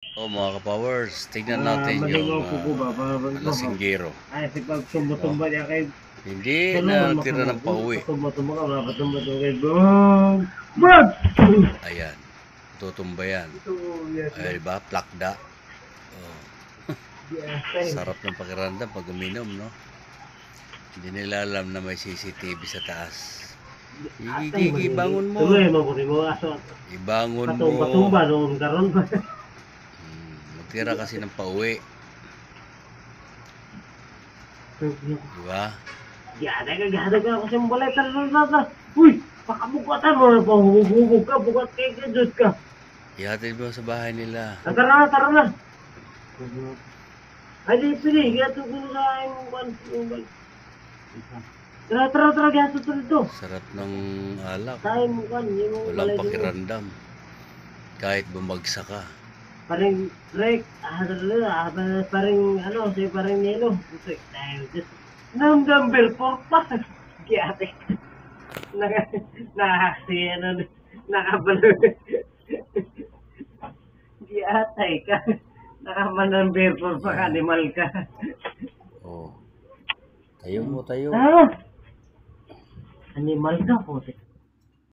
Mga ka-powers, tignan natin yung lasinggero. Ay, si pagtumba-tumba niya kay Hindi na tira ng pauwi. tumba-tumba ka, wala pa tumba-tumba kay Brad! Ayan, tutumba yan. Ay, diba? Plakda. Oh. Sarap ng pakiramdam pag uminom, no? Hindi nila alam na may CCTV sa taas. Gigi, bangon mo. Tuloy, mabuti mo aso. Ibangon mo. Patumba-tumba doon karon pa. Magtira kasi ng pauwi. Diba? Gada ka ako sa balay. Tara. Uy, pakamugatan mo na pahugugog ka. Bukat kay kajut ka. Ihatid mo sa bahay nila. Tara na. Ay, di pili. Kaya ito kung sa yung Tara. Kaya ito dito. Sarap ng alak. Tayo mo kan. Walang pakiramdam. Kahit bumagsak ka. Paring Rick, paring ano, si paring Nelo. Number 4 pa. Kiyate. Nakabalo. Kiyate ka. Nakamanumber 4 pa ka, animal ka. Oh. Tayo mo. Ah! Animal ka po.